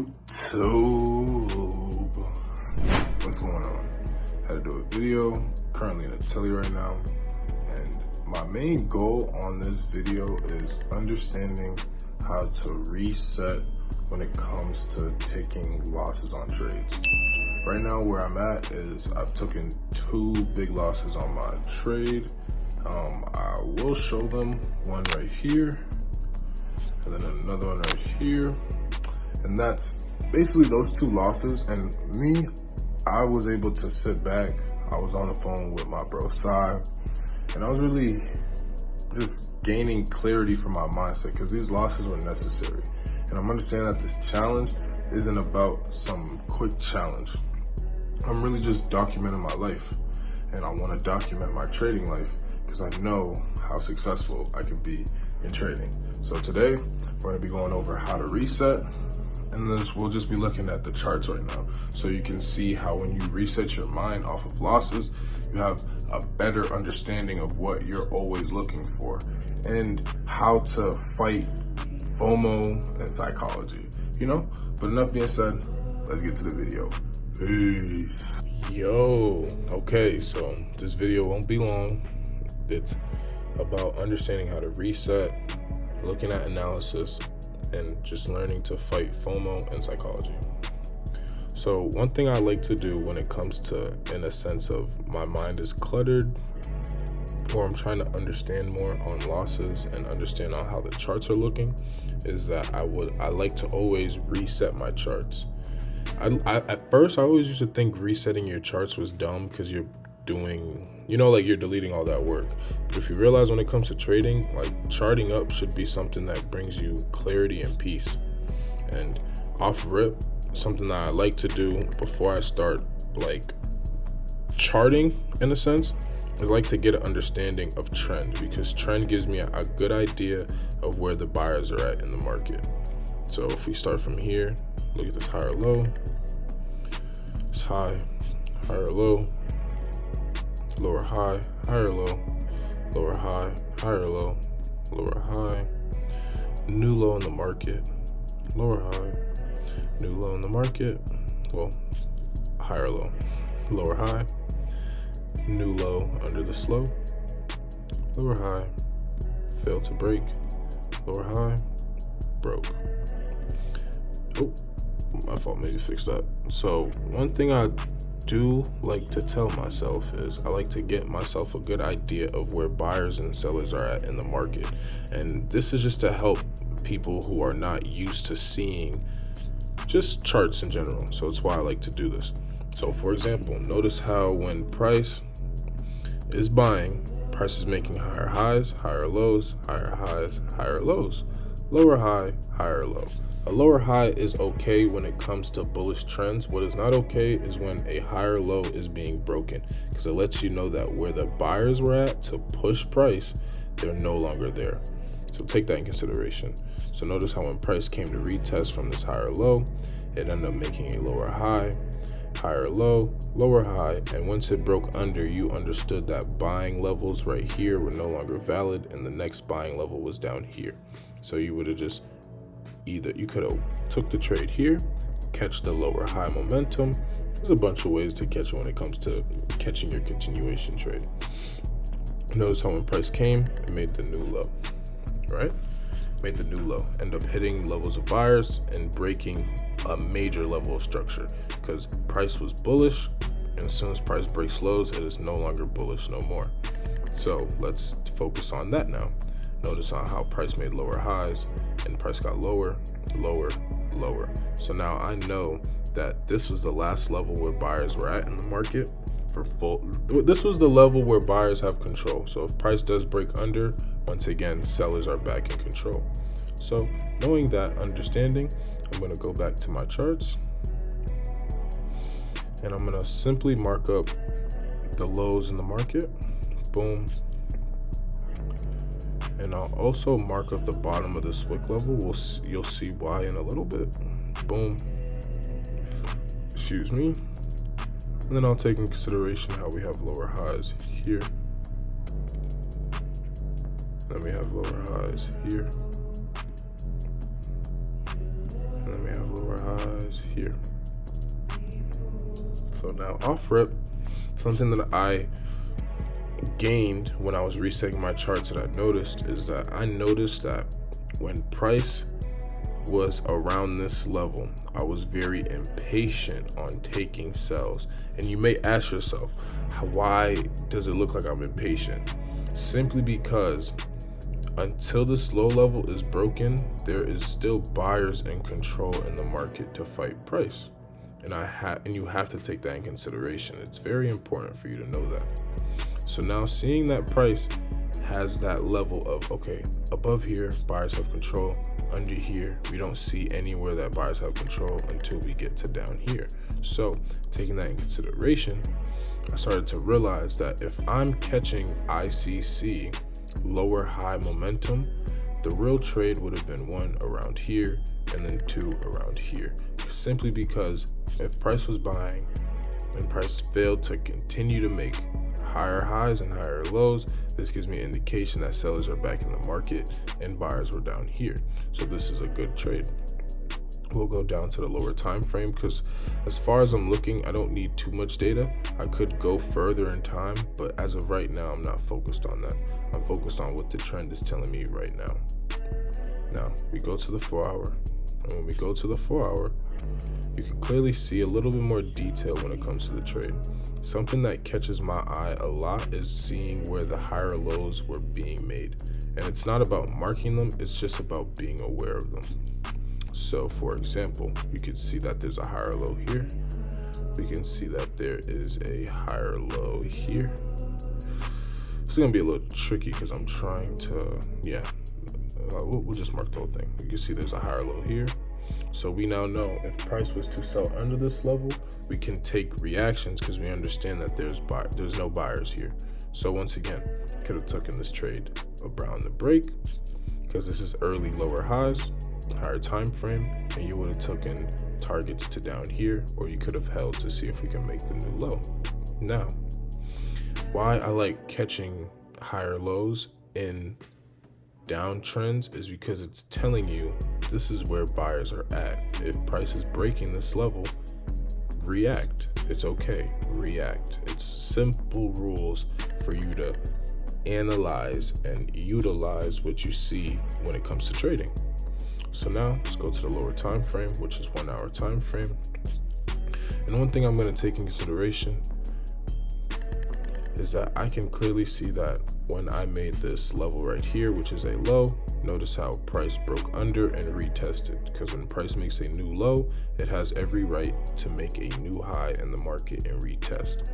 YouTube. What's going on? Had to do a video, currently in Italy right now, and my main goal on this video is understanding how to reset when it comes to taking losses on trades. Right now where I'm at is I've taken 2 big losses on my trade. I will show them, one right here and then another one right here. And that's basically those 2 losses. And me, I was able to sit back. I was on the phone with my bro Sai, and I was really just gaining clarity for my mindset because these losses were necessary. And I'm understanding that this challenge isn't about some quick challenge. I'm really just documenting my life, and I want to document my trading life because I know how successful I can be in trading. So today we're going to be going over how to reset, and then we'll just be looking at the charts right now so you can see how when you reset your mind off of losses, you have a better understanding of what you're always looking for and how to fight FOMO and psychology, you know? But enough being said, let's get to the video. Peace. Yo, okay, so this video won't be long. It's about understanding how to reset, looking at analysis, and just learning to fight FOMO and psychology. So one thing I like to do when it comes to, in a sense of my mind is cluttered, or I'm trying to understand more on losses and understand on how the charts are looking, is that I like to always reset my charts. At first I always used to think resetting your charts was dumb because you're doing, like you're deleting all that work. But if you realize when it comes to trading, like charting up should be something that brings you clarity and peace. And off rip, something that I like to do before I start like charting, in a sense, is like to get an understanding of trend, because trend gives me a good idea of where the buyers are at in the market. So if we start from here, look at this higher low, it's high, higher low, lower high, higher low, lower high, higher low, lower high, new low in the market, lower high, new low in the market, well, higher low, lower high, new low under the slow, lower high, failed to break, lower high, broke. Oh, my fault, maybe fix that. So one thing I do like to tell myself is I like to get myself a good idea of where buyers and sellers are at in the market. And this is just to help people who are not used to seeing just charts in general. So it's why I like to do this. So for example, notice how when price is buying, price is making higher highs, higher lows, higher highs, higher lows, lower high, higher low. A lower high is okay when it comes to bullish trends. What is not okay is when a higher low is being broken, because it lets you know that where the buyers were at to push price, they're no longer there. So take that in consideration. So notice how when price came to retest from this higher low, it ended up making a lower high, higher low, lower high, and once it broke under, you understood that buying levels right here were no longer valid and the next buying level was down here. So you would have just you could have took the trade here, catch the lower high momentum. There's a bunch of ways to catch it when it comes to catching your continuation trade. Notice how when price came, it made the new low, right? Made the new low, end up hitting levels of buyers and breaking a major level of structure, because price was bullish, and as soon as price breaks lows, it is no longer bullish no more. So let's focus on that now. Notice on how price made lower highs and price got lower, lower, lower. So now I know that this was the last level where buyers were at in the market for full. This was the level where buyers have control. So if price does break under, once again, sellers are back in control. So knowing that understanding, I'm going to go back to my charts and I'm going to simply mark up the lows in the market. Boom. And I'll also mark up the bottom of this wick level. You'll see why in a little bit. Boom. Excuse me. And then I'll take in consideration how we have lower highs here. Then we have lower highs here. And then we have lower highs highs here. So now off rip, something that I gained when I was resetting my charts that I noticed is that when price was around this level, I was very impatient on taking sells. And you may ask yourself, why does it look like I'm impatient? Simply because until this low level is broken, there is still buyers in control in the market to fight price. And you have to take that in consideration. It's very important for you to know that. So now seeing that price has that level of, okay, above here, buyers have control. Under here, we don't see anywhere that buyers have control until we get to down here. So taking that in consideration, I started to realize that if I'm catching ICC lower high momentum, the real trade would have been 1 around here and then 2 around here. Simply because if price was buying and price failed to continue to make higher highs and higher lows, this gives me an indication that sellers are back in the market and buyers were down here. So this is a good trade. We'll go down to the lower time frame because as far as I'm looking, I don't need too much data. I could go further in time, but as of right now, I'm not focused on that. I'm focused on what the trend is telling me right now. Now we go to the 4 hour, and when we go to the 4 hour, you can clearly see a little bit more detail when it comes to the trade. Something that catches my eye a lot is seeing where the higher lows were being made. And it's not about marking them, it's just about being aware of them. So for example, you can see that there's a higher low here. We can see that there is a higher low here. It's gonna be a little tricky because I'm trying to, we'll just mark the whole thing. You can see there's a higher low here. So we now know if price was to sell under this level, we can take reactions because we understand that there's no buyers here. So once again, could have taken this trade around the break because this is early lower highs, higher time frame, and you would have taken targets to down here, or you could have held to see if we can make the new low. Now, why I like catching higher lows in downtrends is because it's telling you this is where buyers are at. If price is breaking this level, react. It's okay, react. It's simple rules for you to analyze and utilize what you see when it comes to trading. So now let's go to the lower time frame, which is 1 hour time frame. And one thing I'm going to take in consideration is that I can clearly see that when I made this level right here, which is a low, notice how price broke under and retested, because when price makes a new low, it has every right to make a new high in the market and retest.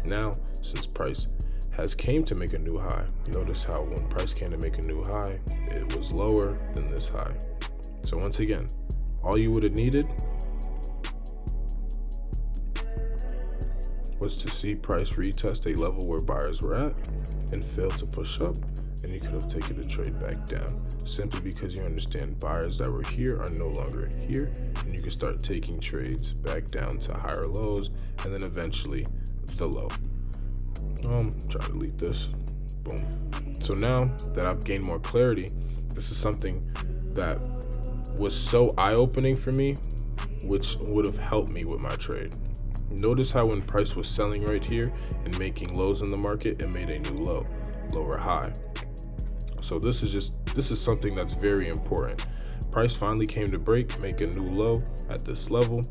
Now, since price has came to make a new high, notice how when price came to make a new high, it was lower than this high. So once again, all you would have needed was to see price retest a level where buyers were at and fail to push up, and you could have taken the trade back down, simply because you understand buyers that were here are no longer here, and you can start taking trades back down to higher lows and then eventually the low. Try to delete this. Boom. So now that I've gained more clarity, this is something that was so eye-opening for me, which would have helped me with my trade. Notice how when price was selling right here and making lows in the market, it made a new low, lower high. So this is something that's very important. Price finally came to break, make a new low at this level.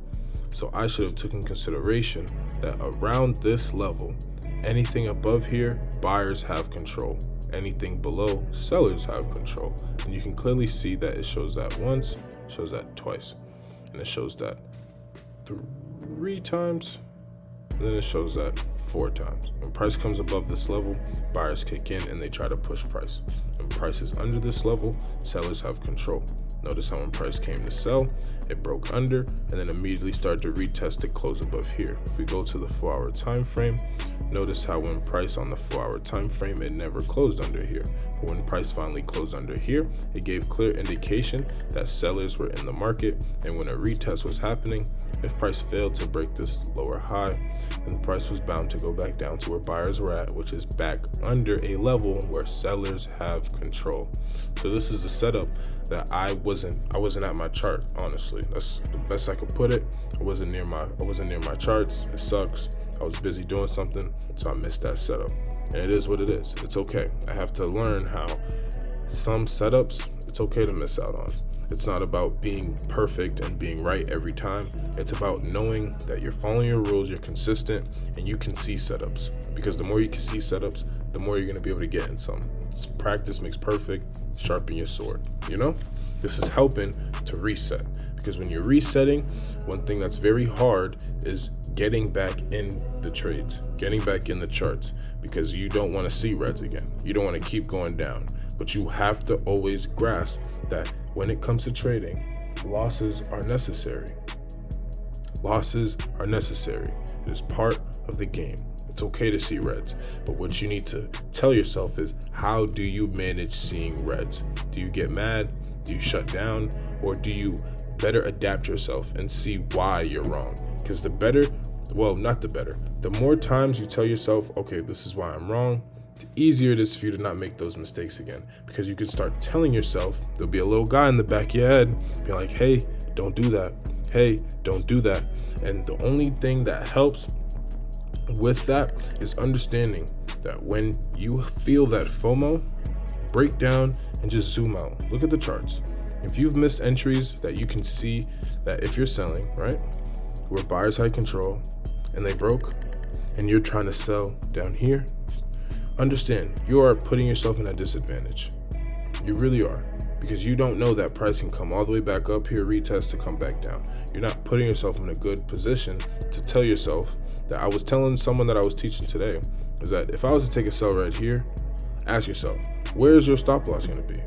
So I should have taken consideration that around this level, anything above here, buyers have control. Anything below, sellers have control. And you can clearly see that it shows that once, shows that twice, and it shows that 3 times, and then it shows that 4 times. When price comes above this level, buyers kick in and they try to push price. When price is under this level, sellers have control. Notice how when price came to sell, it broke under and then immediately started to retest it, close above here. If we go to the 4-hour time frame, notice how when price on the 4-hour time frame, it never closed under here. But when price finally closed under here, it gave clear indication that sellers were in the market, and when a retest was happening, If price failed to break this lower high, then the price was bound to go back down to where buyers were at, which is back under a level where sellers have control. So this is a setup that I wasn't at my chart, honestly. That's the best I could put it. I wasn't near my charts. It sucks. I was busy doing something, so I missed that setup. And it is what it is. It's okay. I have to learn how some setups it's okay to miss out on. It's not about being perfect and being right every time. It's about knowing that you're following your rules, you're consistent, and you can see setups. Because the more you can see setups, the more you're going to be able to get in some. Practice makes perfect. Sharpen your sword. This is helping to reset. Because when you're resetting, one thing that's very hard is getting back in the trades, getting back in the charts, because you don't want to see reds again. You don't want to keep going down. But you have to always grasp that when it comes to trading, losses are necessary. Losses are necessary. It is part of the game. It's okay to see reds, but what you need to tell yourself is, how do you manage seeing reds? Do you get mad? Do you shut down? Or do you better adapt yourself and see why you're wrong? Because the more times you tell yourself, okay, this is why I'm wrong, the easier it is for you to not make those mistakes again. Because you can start telling yourself, there'll be a little guy in the back of your head, be like, hey, don't do that. Hey, don't do that. And the only thing that helps with that is understanding that when you feel that FOMO, break down and just zoom out. Look at the charts. If you've missed entries that you can see that if you're selling, right, where buyers had control and they broke, and you're trying to sell down here, understand you are putting yourself in a disadvantage. You really are, because you don't know that price can come all the way back up here, retest to come back down. You're not putting yourself in a good position to tell yourself that. I was telling someone that I was teaching today is that if I was to take a sell right here, ask yourself, where's your stop loss going to be?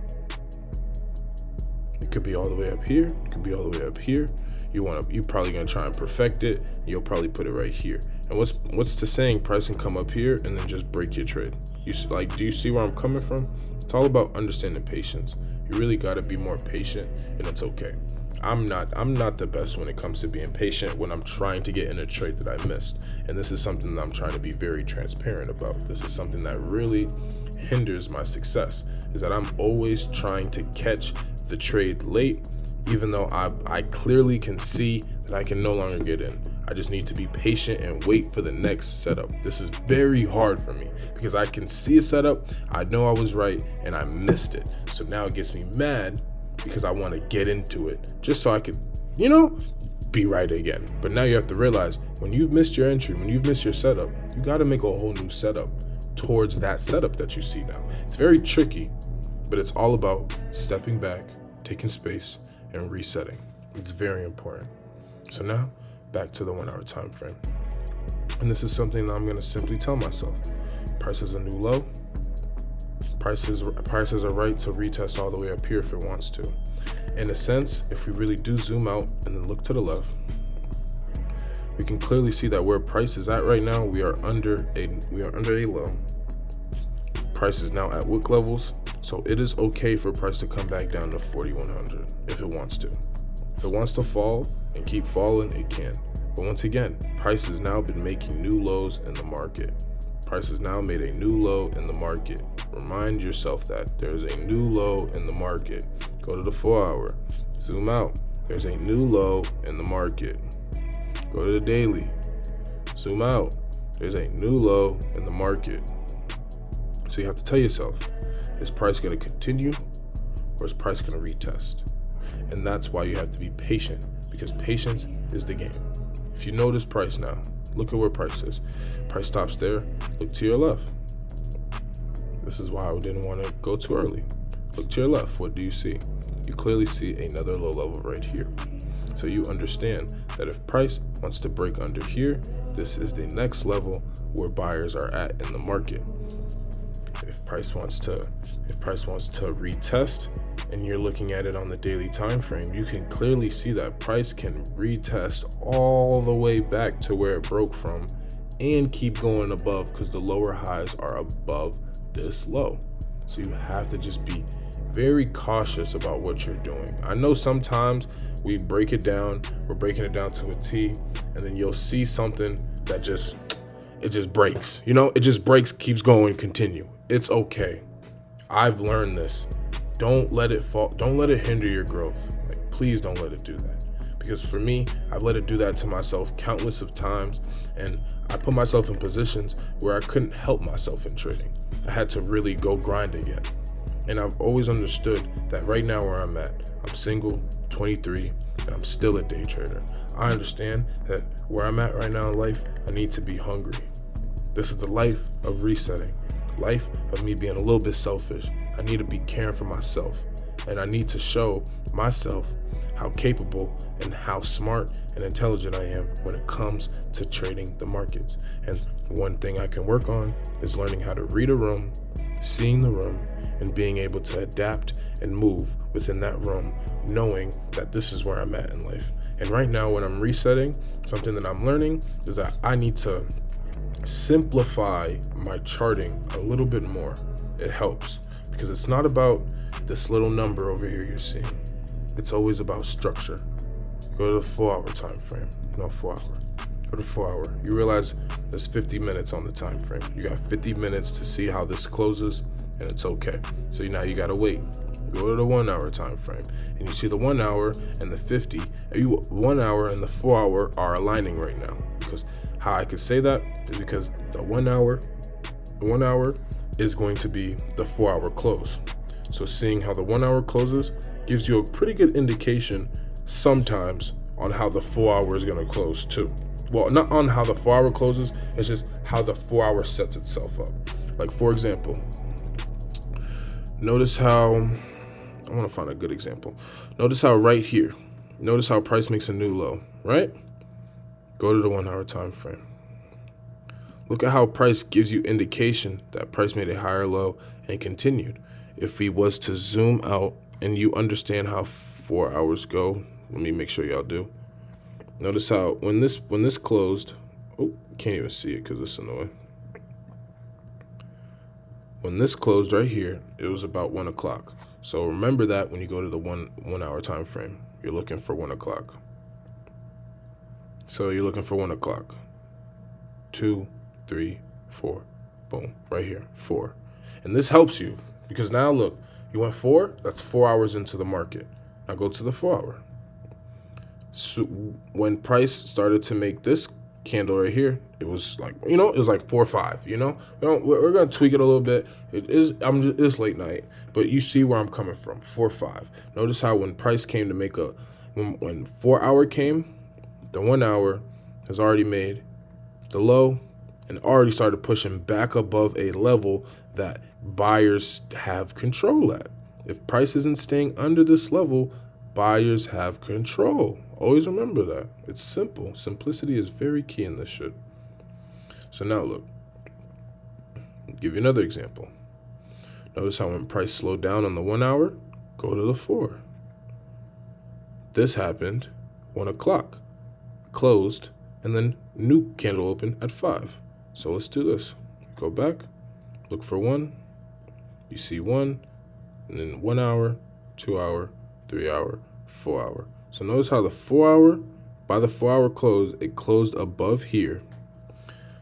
It could be all the way up here. It could be all the way up here. You're probably going to try and perfect it. You'll probably put it right here. And what's the saying? Price can come up here and then just break your trade. Do you see where I'm coming from? It's all about understanding patience. You really got to be more patient, and it's okay. I'm not the best when it comes to being patient when I'm trying to get in a trade that I missed. And this is something that I'm trying to be very transparent about. This is something that really hinders my success, is that I'm always trying to catch the trade late, even though I clearly can see that I can no longer get in. I just need to be patient and wait for the next setup. This is very hard for me because I can see a setup, I know I was right, and I missed it. So now it gets me mad because I want to get into it just so I could, be right again. But now you have to realize, when you've missed your entry, when you've missed your setup, you got to make a whole new setup towards that setup that you see now. It's very tricky, but it's all about stepping back, taking space, and resetting. It's very important. So now, back to the 1 hour time frame. And this is something that I'm going to simply tell myself. Price is a new low. Prices are right to retest all the way up here if it wants to. In a sense, if we really do zoom out and then look to the left, we can clearly see that where price is at right now, we are under a low. Price is now at wick levels, so it is okay for price to come back down to 4,100 if it wants to. If it wants to fall and keep falling, it can. But once again, price has now been making new lows in the market. Price has now made a new low in the market. Remind yourself that there's a new low in the market. Go to the 4 hour, zoom out. There's a new low in the market. Go to the daily, zoom out. There's a new low in the market. So you have to tell yourself, is price going to continue or is price going to retest? And that's why you have to be patient, because patience is the game. If you notice price now, look at where price is. Price stops there, look to your left. This is why I didn't want to go too early. Look to your left, what do you see? You clearly see another low level right here. So you understand that if price wants to break under here, this is the next level where buyers are at in the market. If price wants to retest, and you're looking at it on the daily time frame, you can clearly see that price can retest all the way back to where it broke from and keep going above, because the lower highs are above this low. So you have to just be very cautious about what you're doing. I know sometimes we're breaking it down to a T, and then you'll see something that it just breaks. It just breaks, keeps going, continue. It's okay. I've learned this. Don't let it fall. Don't let it hinder your growth. Like, please don't let it do that. Because for me, I've let it do that to myself countless of times, and I put myself in positions where I couldn't help myself in trading. I had to really go grind again. And I've always understood that right now where I'm at, I'm single, 23, and I'm still a day trader. I understand that where I'm at right now in life, I need to be hungry. This is the life of resetting, life of me being a little bit selfish. I need to be caring for myself, and I need to show myself how capable and how smart and intelligent I am when it comes to trading the markets. And one thing I can work on is learning how to read a room, seeing the room, and being able to adapt and move within that room, knowing that this is where I'm at in life. And right now when I'm resetting, something that I'm learning is that I need to simplify my charting a little bit more. It helps because it's not about this little number over here you're seeing. It's always about structure. Go to the 4 hour time frame. No, 4 hour. Go to 4 hour. You realize there's 50 minutes on the time frame. You got 50 minutes to see how this closes, and it's okay. So now you gotta wait. Go to the 1 hour time frame, and you see the 1 hour and the 50. 1 hour and the 4 hour are aligning right now. Because how I could say that is because the 1 hour is going to be the 4 hour close. So seeing how the 1 hour closes gives you a pretty good indication sometimes on how the 4 hour is going to close too. Well, not on how the 4 hour closes, it's just how the 4 hour sets itself up. Like, for example, notice how, I want to find a good example. Notice how right here, notice how price makes a new low, right? Go to the 1 hour time frame. Look at how price gives you indication that price made a higher low and continued. If we was to zoom out and you understand how 4 hours go, let me make sure y'all do. Notice how when this closed, oh, can't even see it because it's in the way. When this closed right here, it was about 1 o'clock. So remember that when you go to the one hour time frame, you're looking for 1 o'clock. So you're looking for 1 o'clock. 2, 3, 4, boom, right here, 4. And this helps you because now look, you went 4, that's 4 hours into the market. Now go to the 4 hour. So when price started to make this candle right here, it was like, it was like 4 or 5, we're going to tweak it a little bit. It's late night, but you see where I'm coming from, 4 or 5. Notice how when price came to make when 4 hour came, the 1 hour has already made the low and already started pushing back above a level that buyers have control at. If price isn't staying under this level, buyers have control. Always remember that. It's simple. Simplicity is very key in this shit. So now look, I'll give you another example. Notice how when price slowed down on the 1 hour, go to the 4. This happened 1 o'clock, closed, and then new candle open at 5. So let's do this. Go back, look for 1, you see 1, and then 1 hour, 2 hour, 3 hour, 4 hour. So notice how the 4 hour, by the 4 hour close, it closed above here,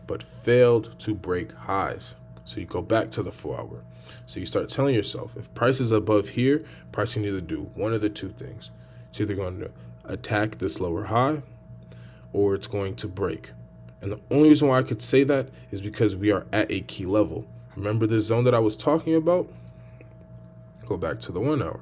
but failed to break highs. So you go back to the 4 hour. So you start telling yourself, if price is above here, price can either do one of the two things. It's either going to attack this lower high, or it's going to break. And the only reason why I could say that is because we are at a key level. Remember this zone that I was talking about? Go back to the 1 hour.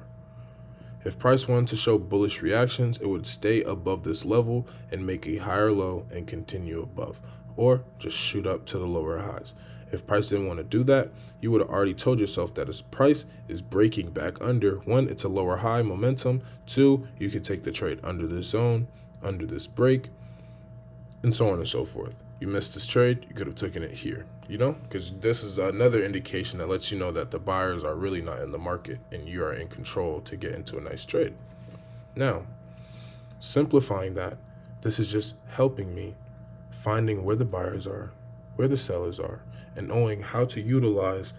If price wanted to show bullish reactions, it would stay above this level and make a higher low and continue above, or just shoot up to the lower highs. If price didn't want to do that, you would have already told yourself that if price is breaking back under, 1, it's a lower high momentum, 2, you can take the trade under this zone, under this break, and so on and so forth. You missed this trade, you could have taken it here, because this is another indication that lets you know that the buyers are really not in the market and you are in control to get into a nice trade. Now, simplifying that, this is just helping me finding where the buyers are, where the sellers are, and knowing how to utilize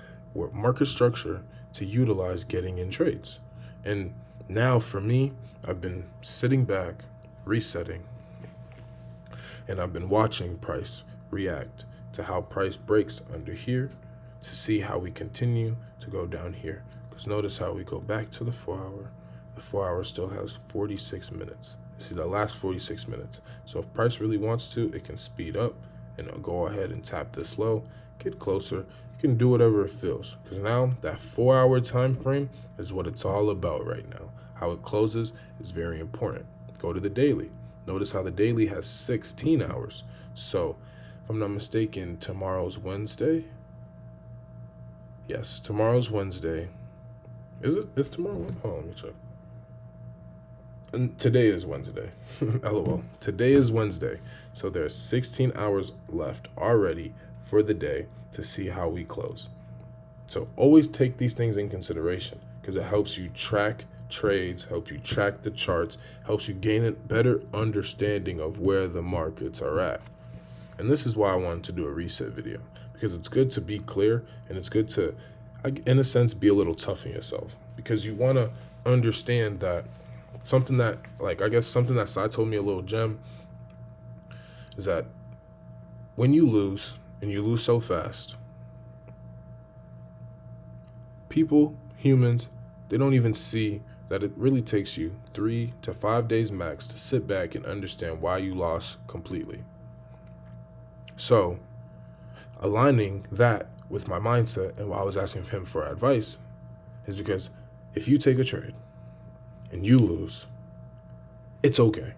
market structure to utilize getting in trades. And now for me, I've been sitting back, resetting, and I've been watching price react to how price breaks under here to see how we continue to go down here. Because notice how we go back to the 4 hour. The 4 hour still has 46 minutes. You see the last 46 minutes. So if price really wants to, it can speed up and go ahead and tap this low, get closer. You can do whatever it feels. Because now that 4 hour time frame is what it's all about right now. How it closes is very important. Go to the daily. Notice how the daily has 16 hours. So if I'm not mistaken, tomorrow's Wednesday. Yes, tomorrow's Wednesday. Is it? It's tomorrow? Hold on, let me check. And today is Wednesday. LOL. Today is Wednesday. So there's 16 hours left already for the day to see how we close. So always take these things in consideration because it helps you track trades, help you track the charts, helps you gain a better understanding of where the markets are at. And this is why I wanted to do a reset video, because it's good to be clear and it's good to, in a sense, be a little tough on yourself, because you want to understand that something that, something that Sai told me, a little gem, is that when you lose, and you lose so fast, people, humans, they don't even see that it really takes you 3 to 5 days max to sit back and understand why you lost completely. So aligning that with my mindset and why I was asking him for advice is because if you take a trade and you lose, it's okay.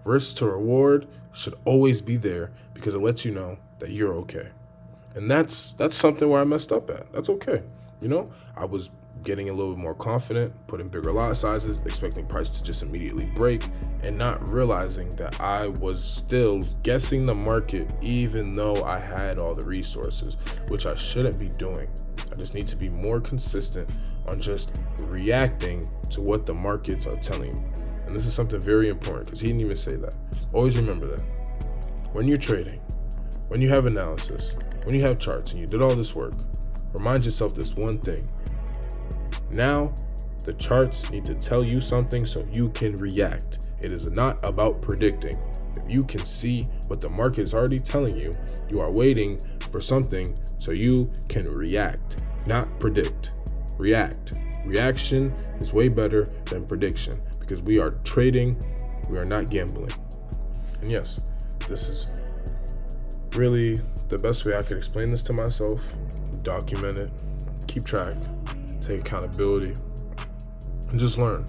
Risk to reward should always be there because it lets you know that you're okay. And that's something where I messed up at. That's okay. I was getting a little bit more confident, putting bigger lot sizes, expecting price to just immediately break, and not realizing that I was still guessing the market even though I had all the resources, which I shouldn't be doing. I just need to be more consistent on just reacting to what the markets are telling me. And this is something very important because he didn't even say that. Always remember that. When you're trading, when you have analysis, when you have charts and you did all this work, remind yourself this one thing. Now, the charts need to tell you something so you can react. It is not about predicting. If you can see what the market is already telling you, you are waiting for something so you can react, not predict. React. Reaction is way better than prediction because we are trading, we are not gambling. And yes, this is really the best way I could explain this to myself. Document it, keep track, take accountability, and just learn.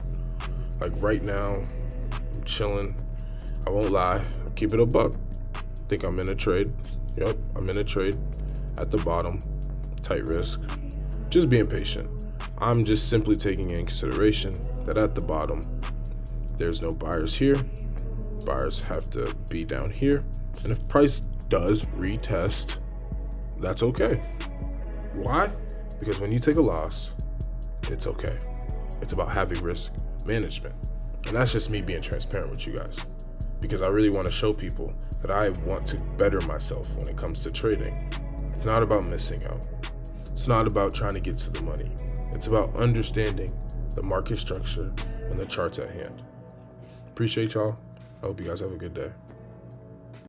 Like right now, I'm chilling. I won't lie. I'll keep it a buck. Think I'm in a trade. Yep, I'm in a trade at the bottom, tight risk. Just being patient. I'm just simply taking in consideration that at the bottom, there's no buyers here. Buyers have to be down here. And if price does retest, that's okay. Why? Because when you take a loss, it's okay. It's about having risk management. And that's just me being transparent with you guys. Because I really want to show people that I want to better myself when it comes to trading. It's not about missing out. It's not about trying to get to the money. It's about understanding the market structure and the charts at hand. Appreciate y'all. I hope you guys have a good day.